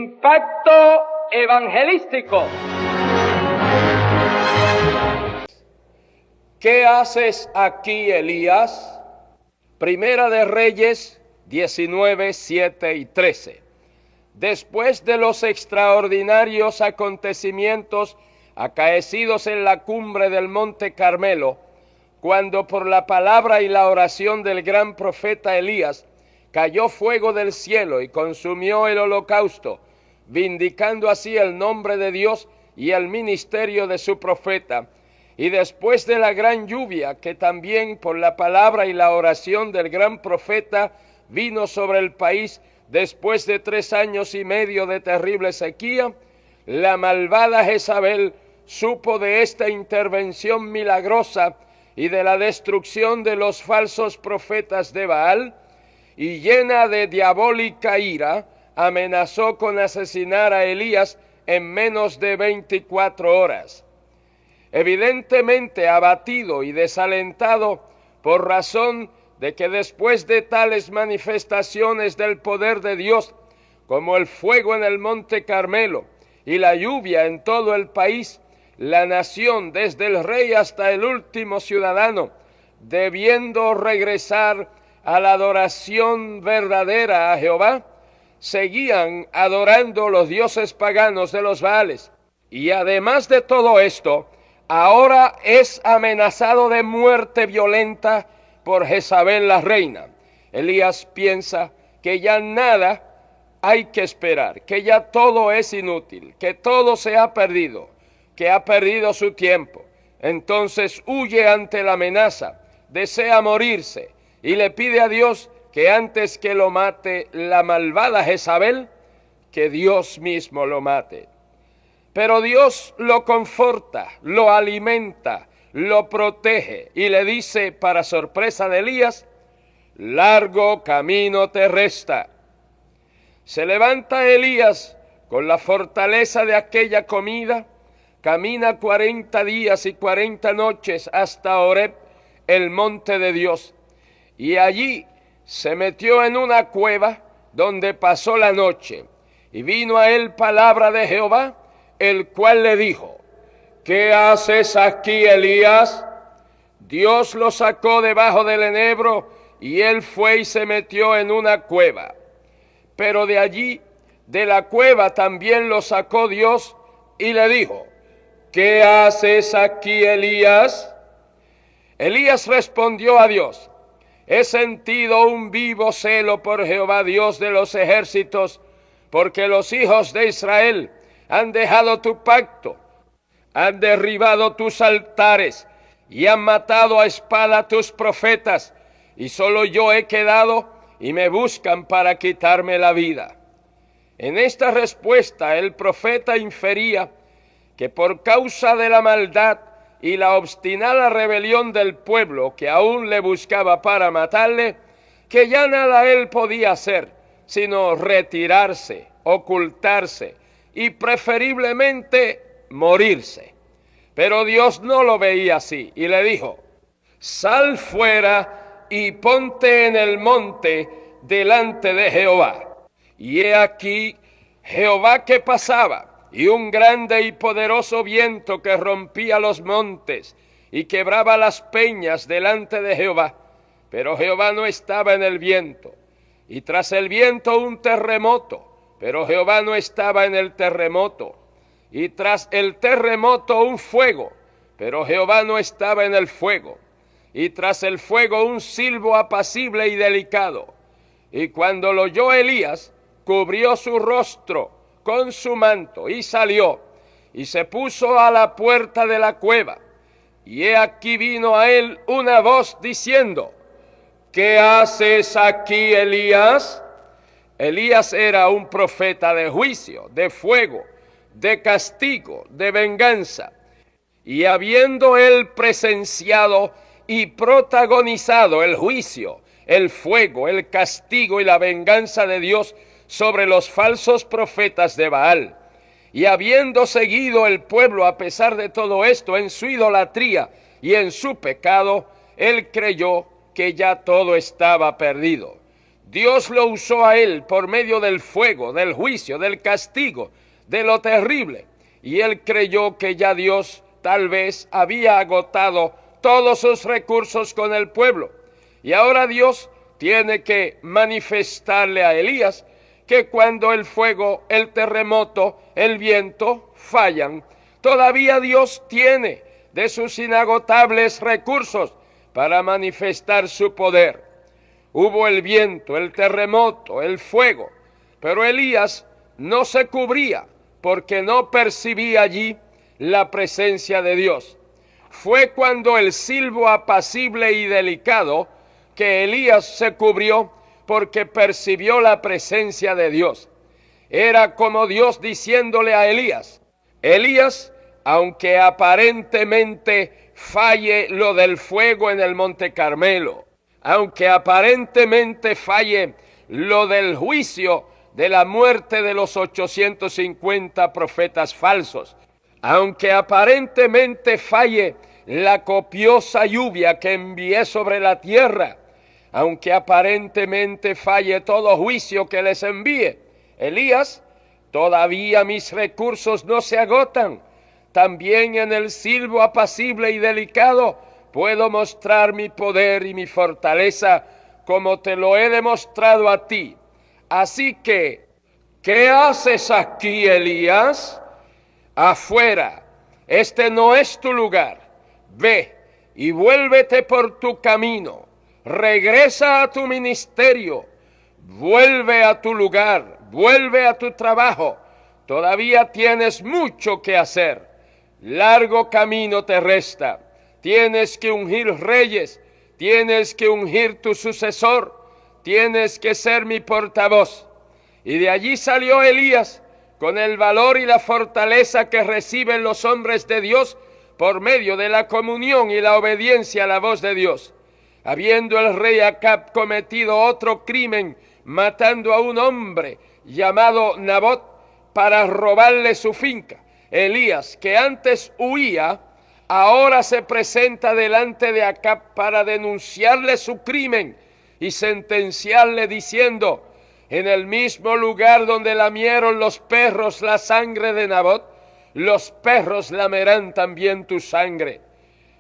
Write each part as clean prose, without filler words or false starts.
Impacto evangelístico. ¿Qué haces aquí, Elías? Primera de Reyes 19, 7 y 13. Después de los extraordinarios acontecimientos acaecidos en la cumbre del monte Carmelo, cuando por la palabra y la oración del gran profeta Elías cayó fuego del cielo y consumió el holocausto, vindicando así el nombre de Dios y el ministerio de su profeta, y después de la gran lluvia que también por la palabra y la oración del gran profeta vino sobre el país después de 3 años y medio de terrible sequía, la malvada Jezabel supo de esta intervención milagrosa y de la destrucción de los falsos profetas de Baal, y llena de diabólica ira, amenazó con asesinar a Elías en menos de 24 horas. Evidentemente abatido y desalentado por razón de que después de tales manifestaciones del poder de Dios, como el fuego en el monte Carmelo y la lluvia en todo el país, la nación, desde el rey hasta el último ciudadano, debiendo regresar a la adoración verdadera a Jehová, seguían adorando los dioses paganos de los Baales. Y además de todo esto, ahora es amenazado de muerte violenta por Jezabel la reina. Elías piensa que ya nada hay que esperar, que ya todo es inútil, que todo se ha perdido, que ha perdido su tiempo. Entonces huye ante la amenaza, desea morirse y le pide a Dios que antes que lo mate la malvada Jezabel, que Dios mismo lo mate. Pero Dios lo conforta, lo alimenta, lo protege y le dice, para sorpresa de Elías: largo camino te resta. Se levanta Elías con la fortaleza de aquella comida, camina 40 días y 40 noches hasta Horeb, el monte de Dios, y allí se metió en una cueva donde pasó la noche, y vino a él palabra de Jehová, el cual le dijo: ¿qué haces aquí, Elías? Dios lo sacó debajo del enebro, y él fue y se metió en una cueva. Pero de allí, de la cueva, también lo sacó Dios, y le dijo: ¿qué haces aquí, Elías? Elías respondió a Dios: he sentido un vivo celo por Jehová Dios de los ejércitos, porque los hijos de Israel han dejado tu pacto, han derribado tus altares y han matado a espada tus profetas, y solo yo he quedado y me buscan para quitarme la vida. En esta respuesta el profeta infería que por causa de la maldad y la obstinada rebelión del pueblo que aún le buscaba para matarle, que ya nada él podía hacer, sino retirarse, ocultarse y preferiblemente morirse. Pero Dios no lo veía así y le dijo: sal fuera y ponte en el monte delante de Jehová. Y he aquí Jehová que pasaba, y un grande y poderoso viento que rompía los montes y quebraba las peñas delante de Jehová. Pero Jehová no estaba en el viento. Y tras el viento un terremoto, pero Jehová no estaba en el terremoto. Y tras el terremoto un fuego, pero Jehová no estaba en el fuego. Y tras el fuego un silbo apacible y delicado. Y cuando lo oyó Elías, cubrió su rostro con su manto y salió y se puso a la puerta de la cueva. Y he aquí vino a él una voz diciendo: ¿qué haces aquí, Elías? Elías era un profeta de juicio, de fuego, de castigo, de venganza. Y habiendo él presenciado y protagonizado el juicio, el fuego, el castigo y la venganza de Dios sobre los falsos profetas de Baal, y habiendo seguido el pueblo a pesar de todo esto en su idolatría y en su pecado, él creyó que ya todo estaba perdido. Dios lo usó a él por medio del fuego, del juicio, del castigo, de lo terrible. Y él creyó que ya Dios tal vez había agotado todos sus recursos con el pueblo. Y ahora Dios tiene que manifestarle a Elías que cuando el fuego, el terremoto, el viento fallan, todavía Dios tiene de sus inagotables recursos para manifestar su poder. Hubo el viento, el terremoto, el fuego, pero Elías no se cubría porque no percibía allí la presencia de Dios. Fue cuando el silbo apacible y delicado que Elías se cubrió porque percibió la presencia de Dios. Era como Dios diciéndole a Elías: Elías, aunque aparentemente falle lo del fuego en el Monte Carmelo, aunque aparentemente falle lo del juicio de la muerte de los 850 profetas falsos, aunque aparentemente falle la copiosa lluvia que envié sobre la tierra, aunque aparentemente falle todo juicio que les envíe, Elías, todavía mis recursos no se agotan. También en el silbo apacible y delicado puedo mostrar mi poder y mi fortaleza como te lo he demostrado a ti. Así que, ¿qué haces aquí, Elías? Afuera, este no es tu lugar. Ve y vuélvete por tu camino. Regresa a tu ministerio. Vuelve a tu lugar. Vuelve a tu trabajo. Todavía tienes mucho que hacer. Largo camino te resta. Tienes que ungir reyes. Tienes que ungir tu sucesor. Tienes que ser mi portavoz. Y de allí salió Elías con el valor y la fortaleza que reciben los hombres de Dios por medio de la comunión y la obediencia a la voz de Dios. Habiendo el rey Acab cometido otro crimen, matando a un hombre llamado Nabot para robarle su finca, Elías, que antes huía, ahora se presenta delante de Acab para denunciarle su crimen y sentenciarle diciendo: en el mismo lugar donde lamieron los perros la sangre de Nabot, los perros lamerán también tu sangre.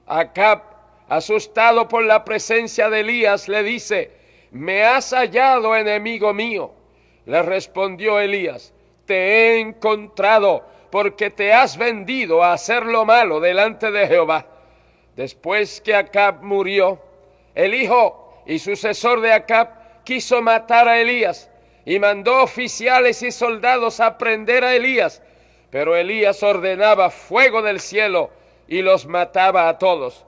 Acab, asustado por la presencia de Elías, le dice: ¿me has hallado, enemigo mío? Le respondió Elías: te he encontrado porque te has vendido a hacer lo malo delante de Jehová. Después que Acab murió, el hijo y sucesor de Acab quiso matar a Elías y mandó oficiales y soldados a prender a Elías, pero Elías ordenaba fuego del cielo y los mataba a todos.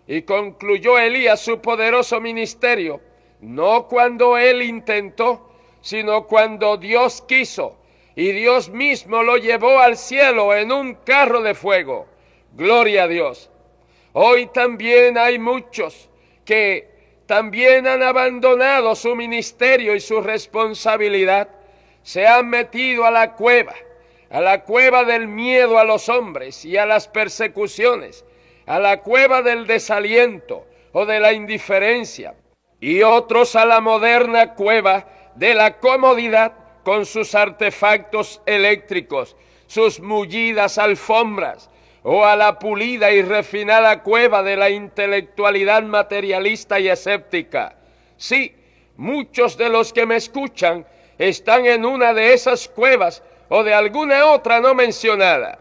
Y concluyó Elías su poderoso ministerio, no cuando él intentó, sino cuando Dios quiso, y Dios mismo lo llevó al cielo en un carro de fuego. Gloria a Dios. Hoy también hay muchos que también han abandonado su ministerio y su responsabilidad. Se han metido a la cueva del miedo a los hombres y a las persecuciones, a la cueva del desaliento o de la indiferencia, y otros a la moderna cueva de la comodidad con sus artefactos eléctricos, sus mullidas alfombras, o a la pulida y refinada cueva de la intelectualidad materialista y escéptica. Sí, muchos de los que me escuchan están en una de esas cuevas o de alguna otra no mencionada.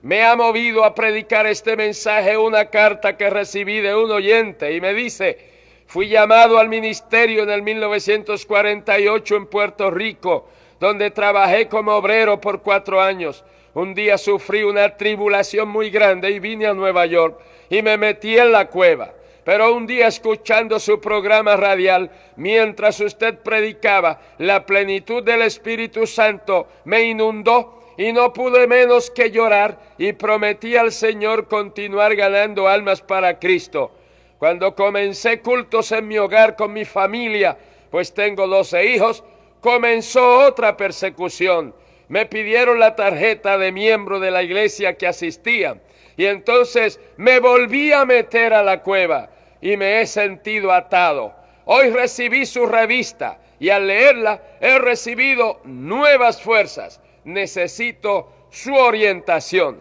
Me ha movido a predicar este mensaje una carta que recibí de un oyente y me dice: fui llamado al ministerio en el 1948 en Puerto Rico, donde trabajé como obrero por 4 años. Un día sufrí una tribulación muy grande y vine a Nueva York y me metí en la cueva. Pero un día, escuchando su programa radial, mientras usted predicaba, la plenitud del Espíritu Santo me inundó y no pude menos que llorar y prometí al Señor continuar ganando almas para Cristo. Cuando comencé cultos en mi hogar con mi familia, pues tengo 12 hijos, comenzó otra persecución. Me pidieron la tarjeta de miembro de la iglesia que asistía y entonces me volví a meter a la cueva y me he sentido atado. Hoy recibí su revista y al leerla he recibido nuevas fuerzas. Necesito su orientación.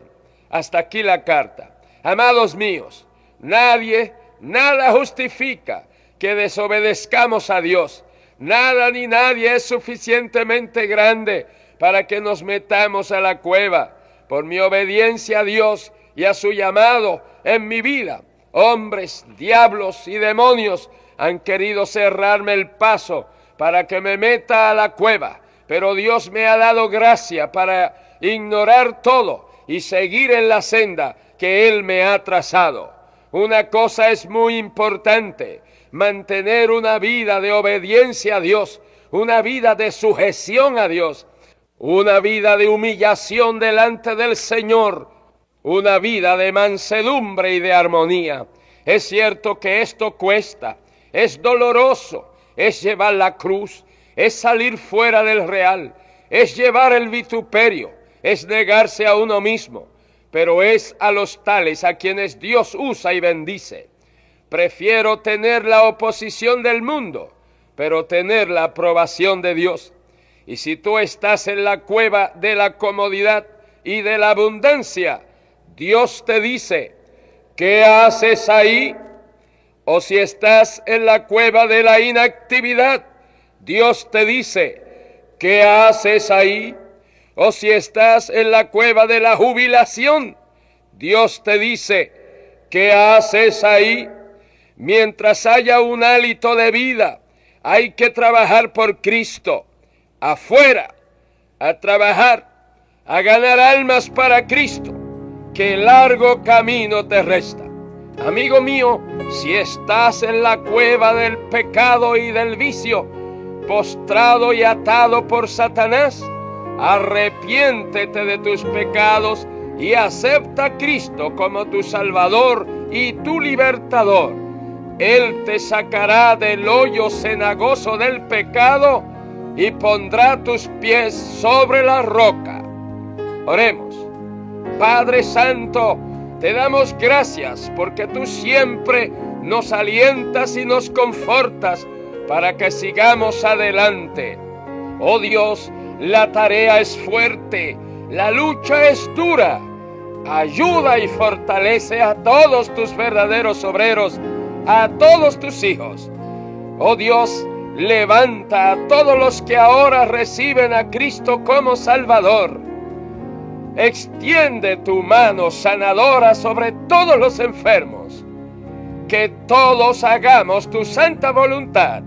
Hasta aquí la carta. Amados míos, nada justifica que desobedezcamos a Dios. Nada ni nadie es suficientemente grande para que nos metamos a la cueva. Por mi obediencia a Dios y a su llamado en mi vida, hombres, diablos y demonios han querido cerrarme el paso para que me meta a la cueva, pero Dios me ha dado gracia para ignorar todo y seguir en la senda que Él me ha trazado. Una cosa es muy importante: mantener una vida de obediencia a Dios, una vida de sujeción a Dios, una vida de humillación delante del Señor, una vida de mansedumbre y de armonía. Es cierto que esto cuesta, es doloroso, es llevar la cruz, es salir fuera del real, es llevar el vituperio, es negarse a uno mismo, pero es a los tales a quienes Dios usa y bendice. Prefiero tener la oposición del mundo, pero tener la aprobación de Dios. Y si tú estás en la cueva de la comodidad y de la abundancia, Dios te dice: ¿qué haces ahí? O si estás en la cueva de la inactividad, Dios te dice: ¿qué haces ahí? O si estás en la cueva de la jubilación, Dios te dice: ¿qué haces ahí? Mientras haya un hálito de vida, hay que trabajar por Cristo. Afuera, a trabajar, a ganar almas para Cristo, que largo camino te resta. Amigo mío, si estás en la cueva del pecado y del vicio, postrado y atado por Satanás, arrepiéntete de tus pecados y acepta a Cristo como tu Salvador y tu libertador. Él te sacará del hoyo cenagoso del pecado y pondrá tus pies sobre la roca. Oremos. Padre Santo, te damos gracias porque tú siempre nos alientas y nos confortas para que sigamos adelante. Oh Dios, la tarea es fuerte, la lucha es dura. Ayuda y fortalece a todos tus verdaderos obreros, a todos tus hijos. Oh Dios, levanta a todos los que ahora reciben a Cristo como Salvador. Extiende tu mano sanadora sobre todos los enfermos. Que todos hagamos tu santa voluntad.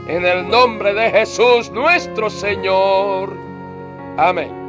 En el nombre de Jesús nuestro Señor. Amén.